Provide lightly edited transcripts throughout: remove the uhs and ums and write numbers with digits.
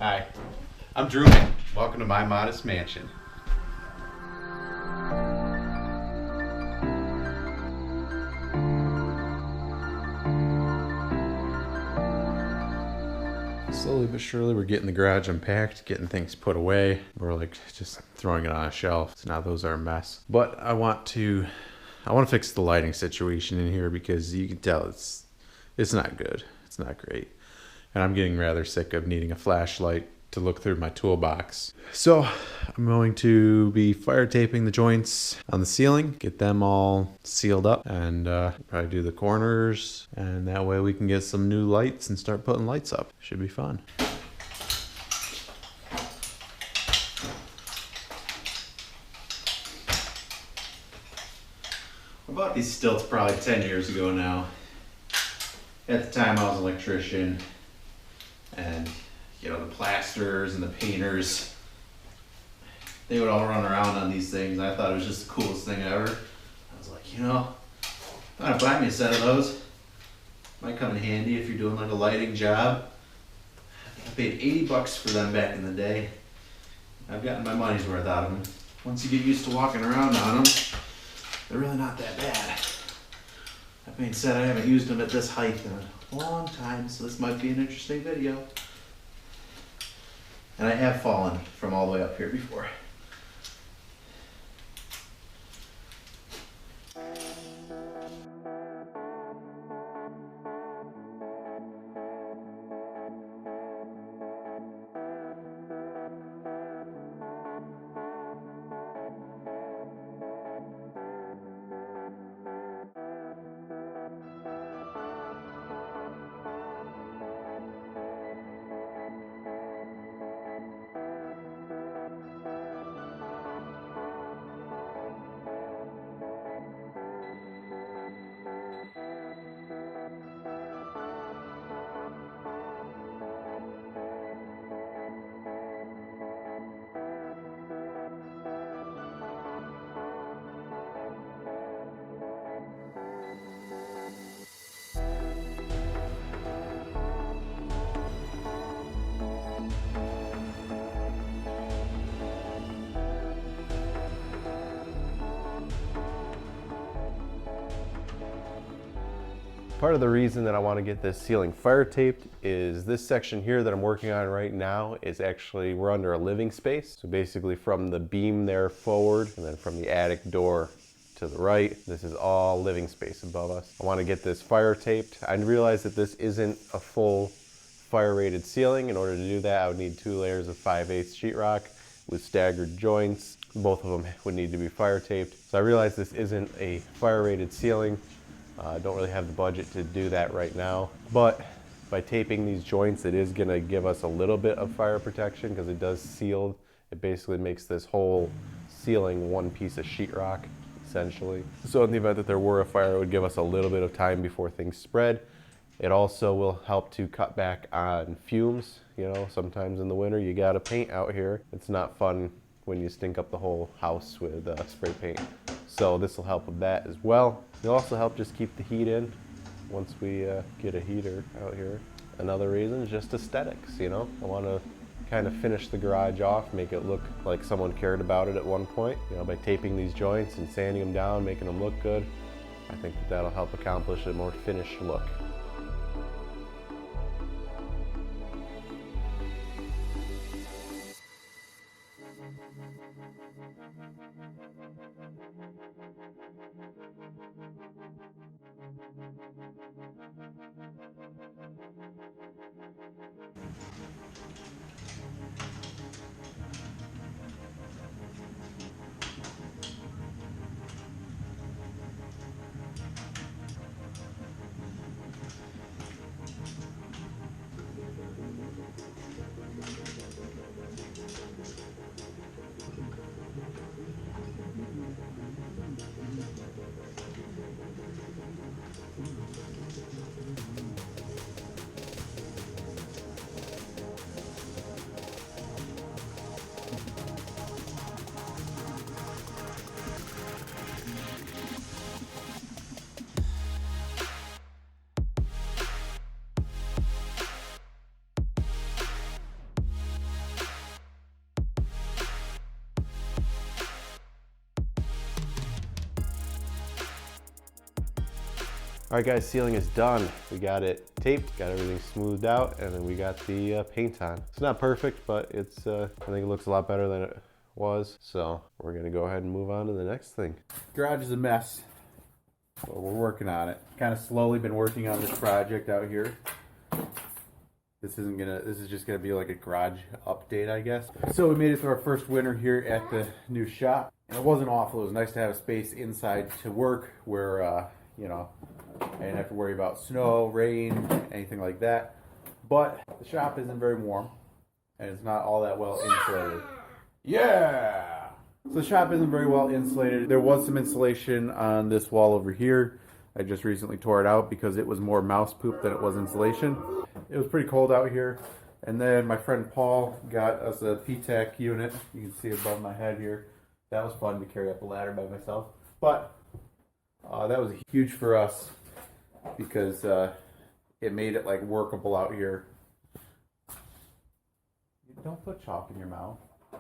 Hi, I'm DrewMan. Welcome to my modest mansion. Slowly but surely we're getting the garage unpacked, getting things put away. We're like just throwing it on a shelf. So now those are a mess. But I want to fix the lighting situation in here because you can tell it's not good. It's not great. And I'm getting rather sick of needing a flashlight to look through my toolbox. So I'm going to be fire taping the joints on the ceiling, get them all sealed up, and probably do the corners, and that way we can get some new lights and start putting lights up. Should be fun. I bought these stilts probably 10 years ago now. At the time I was an electrician, and you know, the plasters and the painters, they would all run around on these things. I thought it was just the coolest thing ever. I was like, you know, I'm gonna buy me a set of those. Might come in handy if you're doing like a lighting job. I paid 80 bucks for them back in the day. I've gotten my money's worth out of them. Once you get used to walking around on them, they're really not that bad. That being said, I haven't used them at this height in a long time, so this might be an interesting video. And I have fallen from all the way up here before. Part of the reason that I want to get this ceiling fire taped is this section here that I'm working on right now is actually, we're under a living space. So basically from the beam there forward and then from the attic door to the right, this is all living space above us. I want to get this fire taped. I realize that this isn't a full fire rated ceiling. In order to do that, I would need 2 layers of 5/8 sheetrock with staggered joints. Both of them would need to be fire taped. So I realize this isn't a fire rated ceiling. I don't really have the budget to do that right now, but by taping these joints, it is gonna give us a little bit of fire protection because it does seal. It basically makes this whole ceiling one piece of sheetrock, essentially. So in the event that there were a fire, it would give us a little bit of time before things spread. It also will help to cut back on fumes. You know, sometimes in the winter you gotta paint out here. It's not fun when you stink up the whole house with spray paint. So this will help with that as well. It'll also help just keep the heat in once we get a heater out here. Another reason is just aesthetics, you know? I want to kind of finish the garage off, make it look like someone cared about it at one point. You know, by taping these joints and sanding them down, making them look good, I think that that'll help accomplish a more finished look. All right guys, sealing is done. We got it taped, got everything smoothed out, and then we got the paint on. It's not perfect, but it's I think it looks a lot better than it was. So we're gonna go ahead and move on to the next thing. Garage is a mess, but we're working on it. Kind of slowly been working on this project out here. This is just gonna be like a garage update, I guess. So we made it through our first winter here at the new shop. And it wasn't awful. It was nice to have a space inside to work where, you know, I didn't have to worry about snow, rain, anything like that. But the shop isn't very warm, and it's not all that well insulated. Yeah! So the shop isn't very well insulated. There was some insulation on this wall over here. I just recently tore it out because it was more mouse poop than it was insulation. It was pretty cold out here. And then my friend Paul got us a P-TAC unit. You can see above my head here. That was fun to carry up a ladder by myself. But that was huge for us because it made it like workable out here. Don't put chalk in your mouth.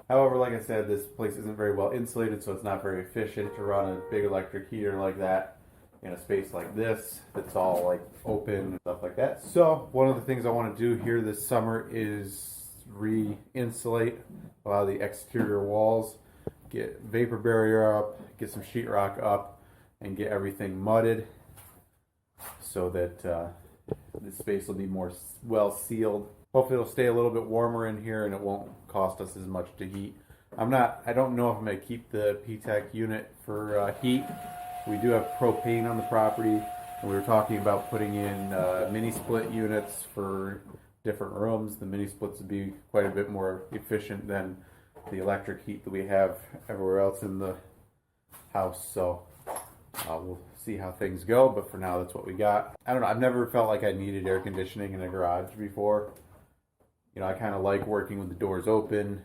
However, like I said, this place isn't very well insulated, so it's not very efficient to run a big electric heater like that in a space like this that's all like open and stuff like that. So one of the things I want to do here this summer is re-insulate a lot of the exterior walls, get vapor barrier up, get some sheetrock up, and get everything mudded so that this space will be more well sealed. Hopefully it'll stay a little bit warmer in here and it won't cost us as much to heat. I don't know if I'm going to keep the P-TAC unit for heat. We do have propane on the property, and we were talking about putting in mini split units for different rooms. The mini splits would be quite a bit more efficient than the electric heat that we have everywhere else in the house. So we'll see how things go, but for now that's what we got. I don't know, I've never felt like I needed air conditioning in a garage before. You know, I kind of like working with the doors open,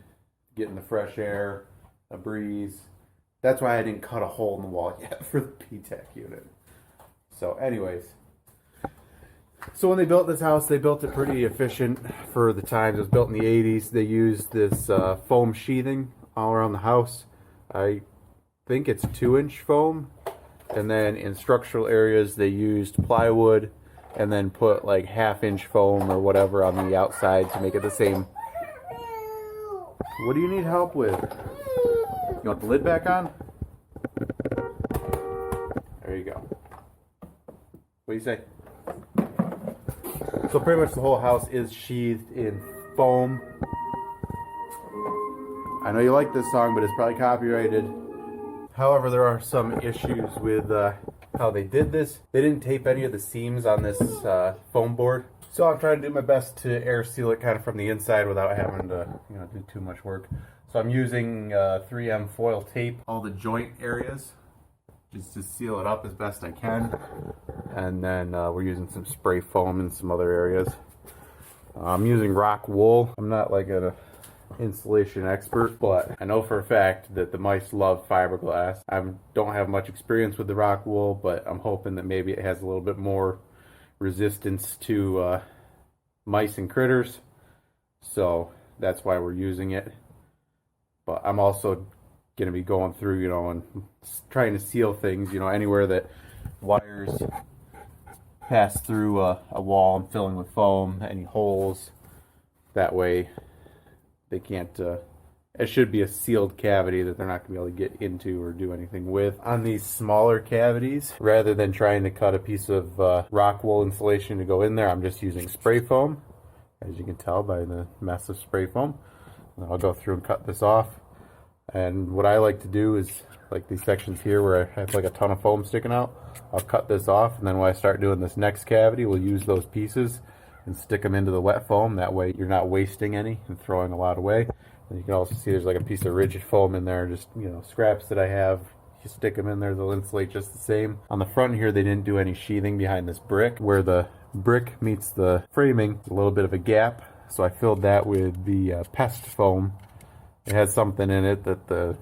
getting the fresh air, a breeze. That's why I didn't cut a hole in the wall yet for the P-TAC unit. So anyways, so when they built this house, they built it pretty efficient for the times. It was built in the 80s. They used this foam sheathing all around the house. I think it's 2-inch foam. And then in structural areas, they used plywood and then put like 1/2-inch foam or whatever on the outside to make it the same. What do you need help with? You want the lid back on? There you go. What do you say? So pretty much the whole house is sheathed in foam. I know you like this song, but it's probably copyrighted. However, there are some issues with how they did this. They didn't tape any of the seams on this foam board. So I'm trying to do my best to air seal it kind of from the inside without having to, you know, do too much work. So I'm using 3M foil tape, all the joint areas, just to seal it up as best I can. And then we're using some spray foam in some other areas. I'm using rock wool. I'm not like an insulation expert, but I know for a fact that the mice love fiberglass. I don't have much experience with the rock wool, but I'm hoping that maybe it has a little bit more resistance to mice and critters. So that's why we're using it. But I'm also going to be going through, you know, and trying to seal things, you know, anywhere that wires pass through a wall and filling with foam, any holes. That way they can't, it should be a sealed cavity that they're not going to be able to get into or do anything with. On these smaller cavities, rather than trying to cut a piece of rock wool insulation to go in there, I'm just using spray foam, as you can tell by the mess of spray foam. And I'll go through and cut this off. And what I like to do is, like these sections here where I have like a ton of foam sticking out, I'll cut this off, and then when I start doing this next cavity, we'll use those pieces and stick them into the wet foam. That way you're not wasting any and throwing a lot away. And you can also see there's like a piece of rigid foam in there, just, you know, scraps that I have. You stick them in there, they'll insulate just the same. On the front here, they didn't do any sheathing behind this brick. Where the brick meets the framing, a little bit of a gap. So I filled that with the pest foam. It has something in it that the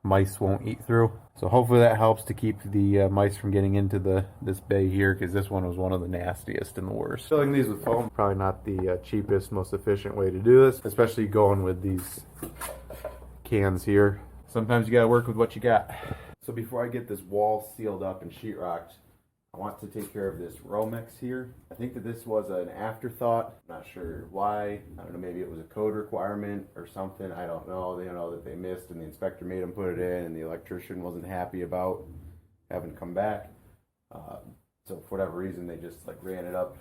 mice won't eat through. So hopefully that helps to keep the mice from getting into this bay here, because this one was one of the nastiest and the worst. Filling these with foam, probably not the cheapest, most efficient way to do this, especially going with these cans here. Sometimes you gotta work with what you got. So before I get this wall sealed up and sheetrocked, I want to take care of this Romex here. I think that this was an afterthought. I'm not sure why. I don't know, maybe it was a code requirement or something. I don't know. They know that they missed and the inspector made them put it in and the electrician wasn't happy about having to come back. So for whatever reason, they just like ran it up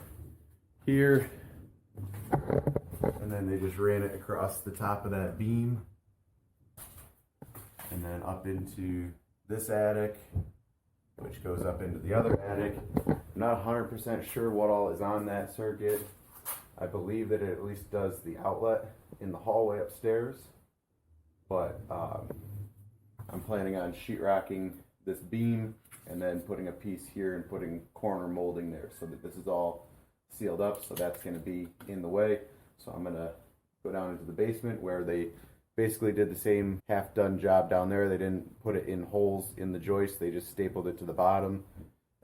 here and then they just ran it across the top of that beam and then up into this attic, which goes up into the other attic. I'm not 100% sure what all is on that circuit. I believe that it at least does the outlet in the hallway upstairs, but I'm planning on sheetrocking this beam and then putting a piece here and putting corner molding there so that this is all sealed up, so that's going to be in the way. So I'm going to go down into the basement where they basically did the same half-done job down there. They didn't put it in holes in the joist, they just stapled it to the bottom.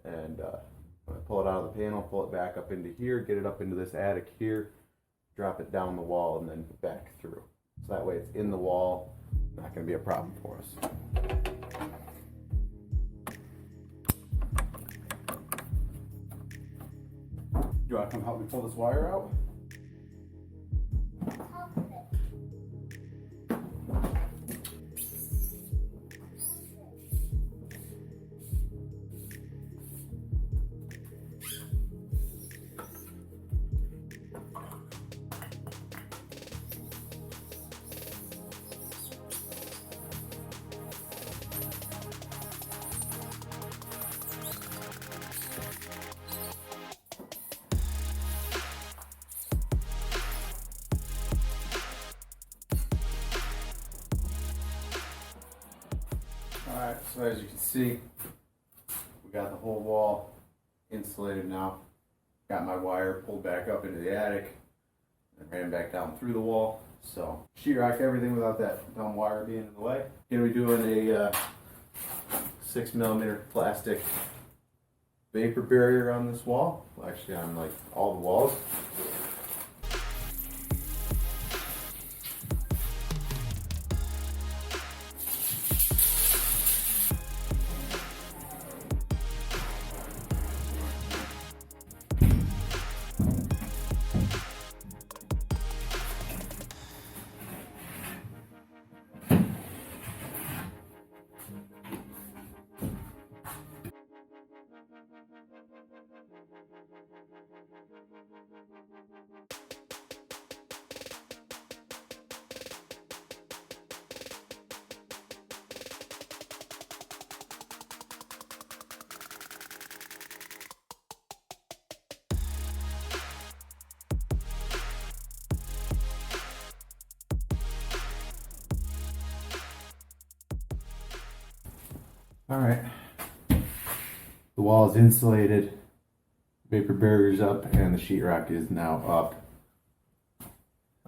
And when I pull it out of the panel, pull it back up into here, get it up into this attic here, drop it down the wall and then back through. So that way it's in the wall, not going to be a problem for us. Do you want to come help me pull this wire out? Alright, so as you can see, we got the whole wall insulated now. Got my wire pulled back up into the attic and ran back down through the wall. So sheetrock everything without that dumb wire being in the way. Gonna be doing a 6mm plastic vapor barrier on this wall. Well, actually on like all the walls. All right, the wall is insulated, vapor barrier's up, and the sheetrock is now up.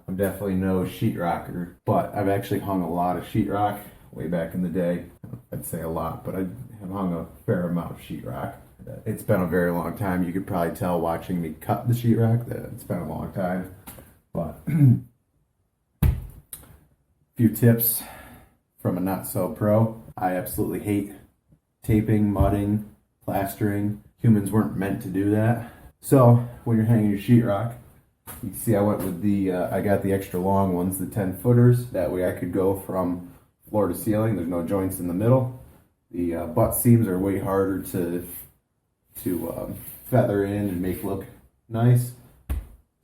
I'm definitely no sheetrocker, but I've actually hung a lot of sheetrock way back in the day. I'd say a lot, but I have hung a fair amount of sheetrock. It's been a very long time. You could probably tell watching me cut the sheetrock that it's been a long time. But a few tips from a not so pro. I absolutely hate taping, mudding, plastering. Humans weren't meant to do that. So when you're hanging your sheetrock, you can see I went with the, I got the extra long ones, the 10 footers. That way I could go from floor to ceiling. There's no joints in the middle. The butt seams are way harder to feather in and make look nice.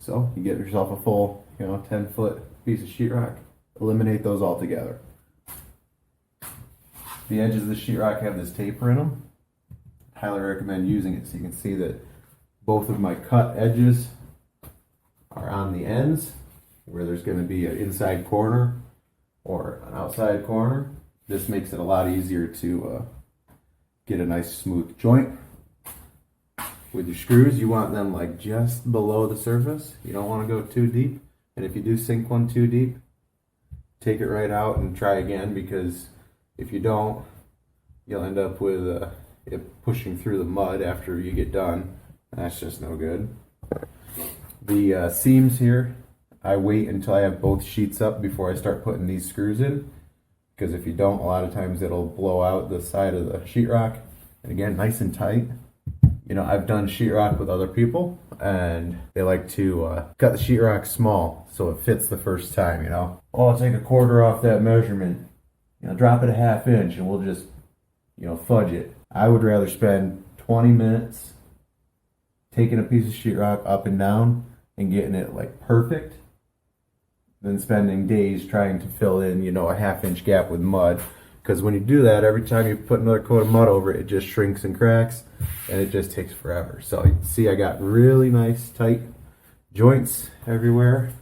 So you get yourself a full, 10-foot piece of sheetrock. Eliminate those altogether. The edges of the sheetrock have this taper in them. Highly recommend using it so you can see that both of my cut edges are on the ends where there's going to be an inside corner or an outside corner. This makes it a lot easier to get a nice smooth joint. With your screws, you want them like just below the surface. You don't want to go too deep. And if you do sink one too deep, take it right out and try again, because if you don't, you'll end up with it pushing through the mud after you get done. That's just no good. The seams here, I wait until I have both sheets up before I start putting these screws in, because if you don't, a lot of times it'll blow out the side of the sheetrock. And again, nice and tight. You know, I've done sheetrock with other people, and they like to cut the sheetrock small so it fits the first time, you know. Oh, I'll take a quarter off that measurement, you know, drop it a ½ inch, and we'll just, you know, fudge it. I would rather spend 20 minutes taking a piece of sheetrock up and down and getting it like perfect than spending days trying to fill in, you know, a ½ inch gap with mud. Because when you do that, every time you put another coat of mud over it, it just shrinks and cracks, and it just takes forever. So you see I got really nice tight joints everywhere.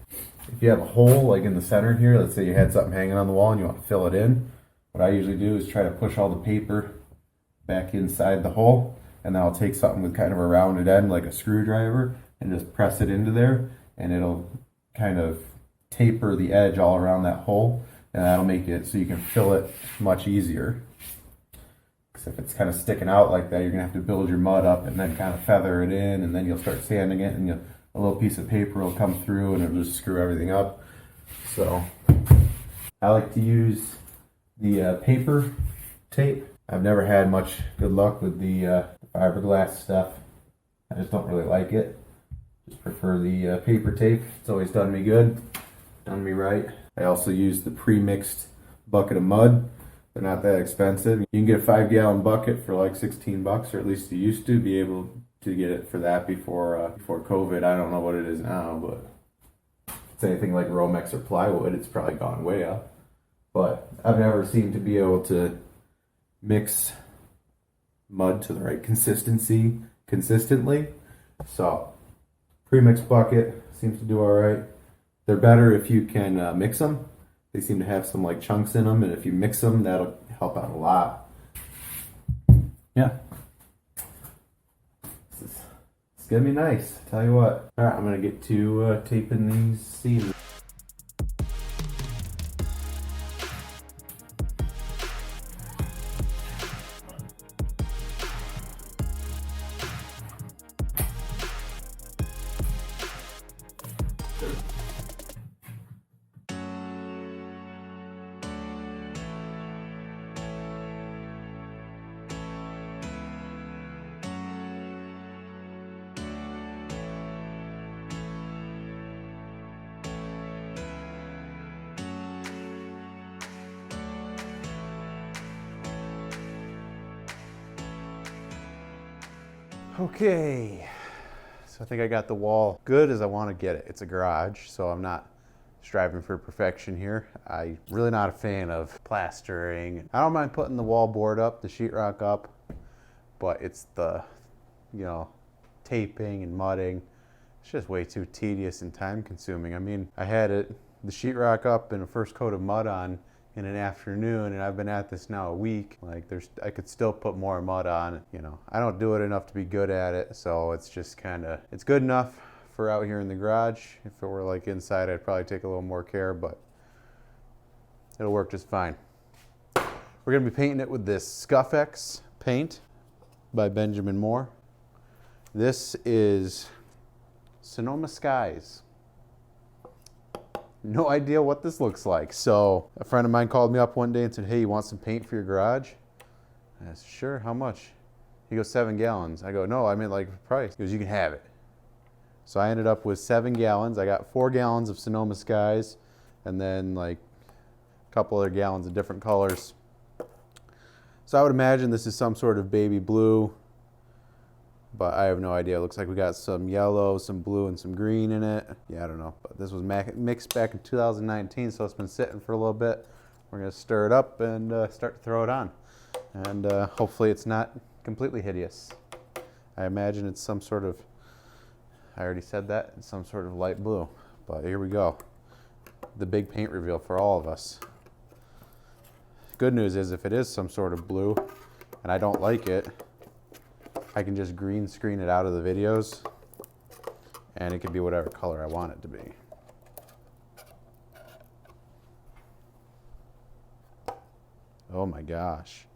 If you have a hole like in the center here, let's say you had something hanging on the wall and you want to fill it in, what I usually do is try to push all the paper back inside the hole, and then I'll take something with kind of a rounded end like a screwdriver and just press it into there, and it'll kind of taper the edge all around that hole, and that'll make it so you can fill it much easier. Because if it's kind of sticking out like that, you're gonna have to build your mud up and then kind of feather it in, and then you'll start sanding it, and a little piece of paper will come through and it'll just screw everything up. So I like to use the paper tape. I've never had much good luck with the fiberglass stuff. I just don't really like it. Just prefer the paper tape. It's always done me good, done me right. I also use the pre-mixed bucket of mud. They're not that expensive. You can get a 5-gallon bucket for like 16 bucks, or at least you used to be able to get it for that before COVID. I don't know what it is now, but if it's anything like Romex or plywood, it's probably gone way up. But I've never seemed to be able to mix mud to the right consistency consistently. So pre-mixed bucket seems to do all right. They're better if you can mix them. They seem to have some like chunks in them, and if you mix them, that'll help out a lot. Yeah. It's gonna be nice, tell you what. All right, I'm gonna get to taping these seams. Okay, so I think I got the wall good as I want to get it. It's a garage, so I'm not striving for perfection here. I'm really not a fan of plastering. I don't mind putting the wall board up, the sheetrock up, but it's the, you know, taping and mudding. It's just way too tedious and time consuming. I mean, I had the sheetrock up and a first coat of mud on in an afternoon, and I've been at this now a week. Like I could still put more mud on, you know. I don't do it enough to be good at it, so it's just it's good enough for out here in the garage. If it were like inside, I'd probably take a little more care, but it'll work just fine. We're gonna be painting it with this Scuff-X paint by Benjamin Moore. This is Sonoma Skies. No idea what this looks like. So a friend of mine called me up one day and said, hey, you want some paint for your garage? I said, sure, how much? He goes, 7 gallons. I go, no, I mean like price. He goes, you can have it. So I ended up with 7 gallons. I got 4 gallons of Sonoma Skies, and then like a couple other gallons of different colors. So I would imagine this is some sort of baby blue, but I have no idea. It looks like we got some yellow, some blue, and some green in it. Yeah, I don't know. But this was mixed back in 2019, so it's been sitting for a little bit. We're gonna stir it up and start to throw it on. And hopefully it's not completely hideous. I imagine it's some sort of, I already said that, it's some sort of light blue. But here we go. The big paint reveal for all of us. Good news is if it is some sort of blue and I don't like it, I can just green screen it out of the videos and it can be whatever color I want it to be. Oh my gosh.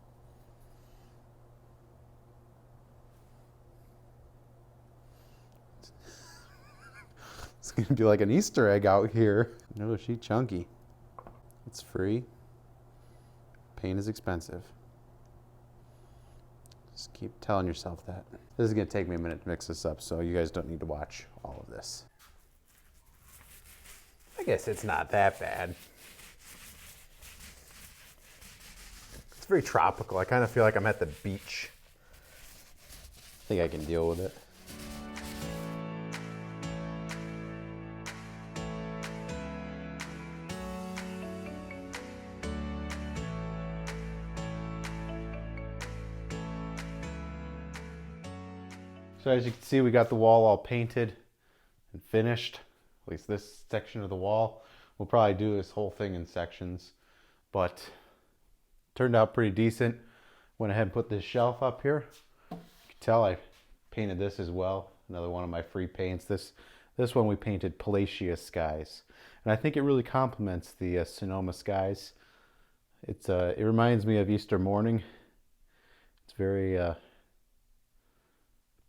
It's gonna be like an Easter egg out here. No, she's chunky. It's free. Paint is expensive. Just keep telling yourself that. This is gonna take me a minute to mix this up, so you guys don't need to watch all of this. I guess it's not that bad. It's very tropical. I kind of feel like I'm at the beach. I think I can deal with it. So as you can see, we got the wall all painted and finished, at least this section of the wall. We'll probably do this whole thing in sections, but turned out pretty decent. Went ahead and put this shelf up here. You can tell I painted this as well. Another one of my free paints. This one we painted Palatial Skies. And I think it really complements the Sonoma skies. It reminds me of Easter morning. It's very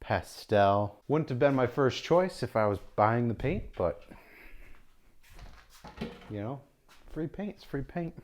pastel. Wouldn't have been my first choice if I was buying the paint, but you know, free paint's free paint.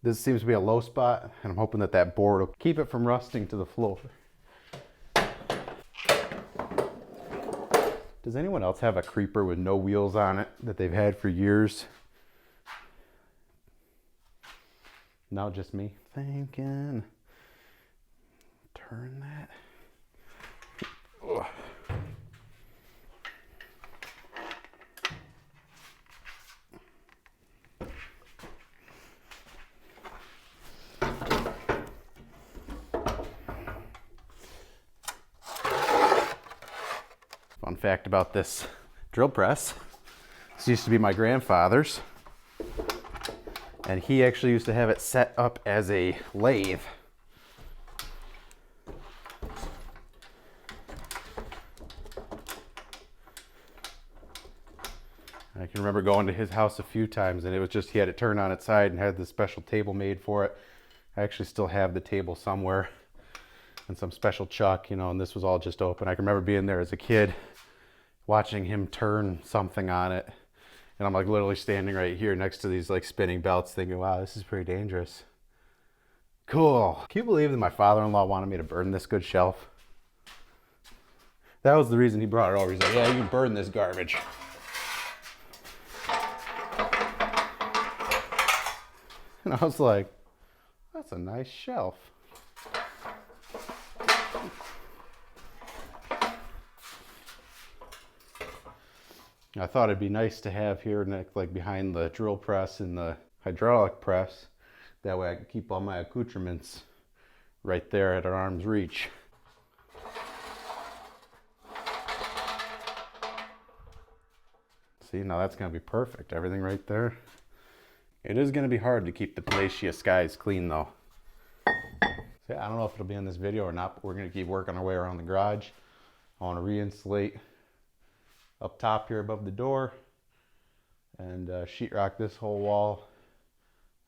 This seems to be a low spot, and I'm hoping that that board will keep it from rusting to the floor. Does anyone else have a creeper with no wheels on it that they've had for years? No, just me thinking. Turn that. Ugh. Fun fact about this drill press, this used to be my grandfather's, and he actually used to have it set up as a lathe. I can remember going to his house a few times, and it was just, he had it turned on its side and had this special table made for it. I actually still have the table somewhere, and some special chuck, you know, and this was all just open. I can remember being there as a kid, watching him turn something on it. And I'm like literally standing right here next to these like spinning belts thinking, wow, this is pretty dangerous. Cool. Can you believe that my father-in-law wanted me to burn this good shelf? That was the reason he brought it over. He's like, yeah, you can burn this garbage. And I was like, that's a nice shelf. I thought it'd be nice to have here next, like behind the drill press and the hydraulic press. That way I can keep all my accoutrements right there at an arm's reach. See, now that's gonna be perfect. Everything right there. It is gonna be hard to keep the Palatial Skies clean though. See, I don't know if it'll be in this video or not, but we're gonna keep working our way around the garage. I wanna re-insulate up top here above the door and sheetrock this whole wall.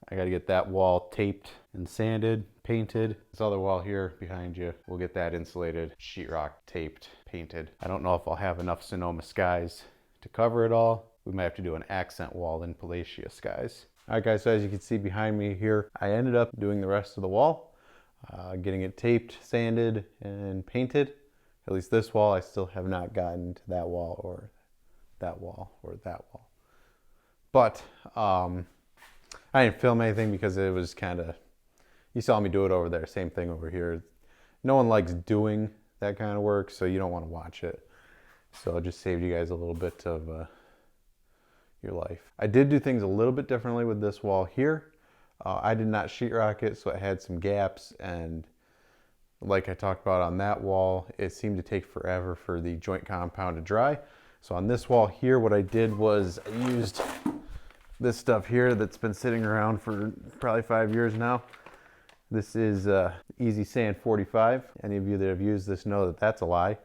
I got to get that wall taped and sanded, painted. This other wall here behind you, we'll get that insulated, sheetrock, taped, painted. I don't know if I'll have enough Sonoma skies to cover it all. We might have to do an accent wall in Palatial Skies. All right guys, so as you can see behind me here, I ended up doing the rest of the wall, getting it taped, sanded, and painted. At least this wall, I still have not gotten to that wall or that wall or that wall. But I didn't film anything because it was kind of, you saw me do it over there, same thing over here. No one likes doing that kind of work, so you don't want to watch it. So it just saved you guys a little bit of your life. I did do things a little bit differently with this wall here. I did not sheetrock it, so it had some gaps, and like I talked about on that wall, it seemed to take forever for the joint compound to dry. So on this wall here, what I did was I used this stuff here that's been sitting around for probably 5 years now. This is Easy Sand 45. Any of you that have used this know that that's a lie.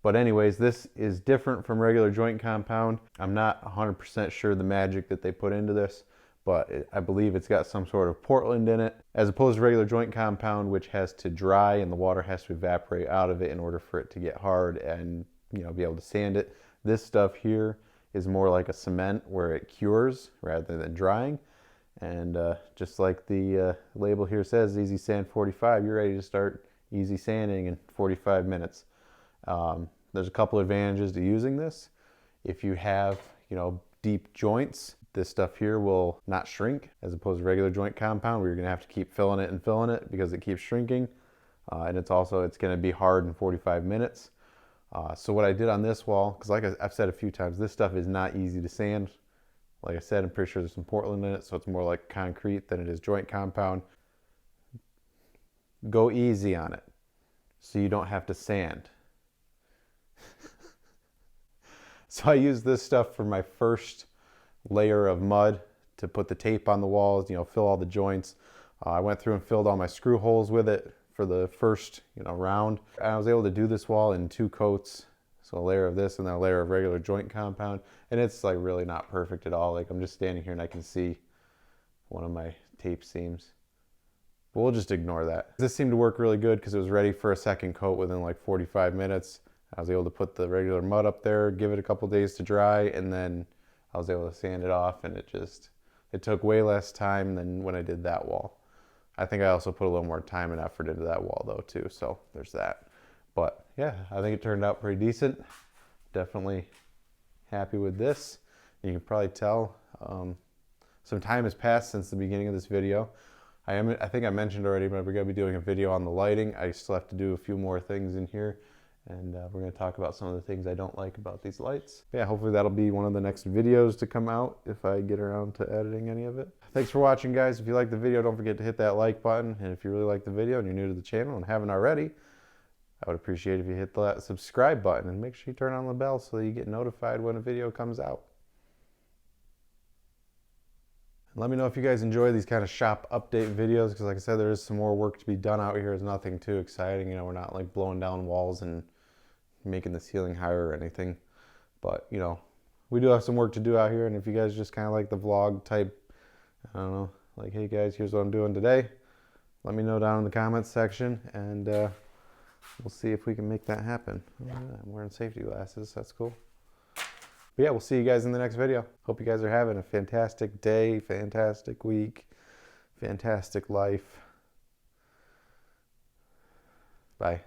But anyways, this is different from regular joint compound. I'm not 100% sure the magic that they put into this, but I believe it's got some sort of Portland in it, as opposed to regular joint compound, which has to dry and the water has to evaporate out of it in order for it to get hard and, you know, be able to sand it. This stuff here is more like a cement where it cures rather than drying. And just like the label here says, Easy Sand 45, you're ready to start easy sanding in 45 minutes. There's a couple advantages to using this. If you have, you know, deep joints, this stuff here will not shrink, as opposed to regular joint compound where you're gonna have to keep filling it because it keeps shrinking. And it's gonna be hard in 45 minutes. So what I did on this wall, because like I've said a few times, this stuff is not easy to sand. Like I said, I'm pretty sure there's some Portland in it, so it's more like concrete than it is joint compound. Go easy on it so you don't have to sand. So I used this stuff for my first layer of mud to put the tape on the walls, you know, fill all the joints. I went through and filled all my screw holes with it for the first, you know, round. I was able to do this wall in 2 coats. So a layer of this and then a layer of regular joint compound. And it's like really not perfect at all. Like I'm just standing here and I can see one of my tape seams. But we'll just ignore that. This seemed to work really good because it was ready for a second coat within like 45 minutes. I was able to put the regular mud up there, give it a couple days to dry, and then I was able to sand it off, and it took way less time than when I did that wall. I think I also put a little more time and effort into that wall though too, so there's that. But yeah, I think it turned out pretty decent. Definitely happy with this. You can probably tell some time has passed since the beginning of this video. I think I mentioned already, but we're going to be doing a video on the lighting. I still have to do a few more things in here, and we're going to talk about some of the things I don't like about these lights. But yeah, hopefully that'll be one of the next videos to come out if I get around to editing any of it. Thanks for watching, guys. If you like the video, don't forget to hit that like button. And if you really like the video and you're new to the channel and haven't already, I would appreciate if you hit that subscribe button and make sure you turn on the bell so you get notified when a video comes out. And let me know if you guys enjoy these kind of shop update videos, because like I said, there is some more work to be done out here. It's nothing too exciting. You know, we're not like blowing down walls and making the ceiling higher or anything. But, you know, we do have some work to do out here. And if you guys just kind of like the vlog type, I don't know, like, hey guys, here's what I'm doing today, let me know down in the comments section, and we'll see if we can make that happen. Oh, yeah, I'm wearing safety glasses. That's cool. But yeah, we'll see you guys in the next video. Hope you guys are having a fantastic day, fantastic week, fantastic life. Bye.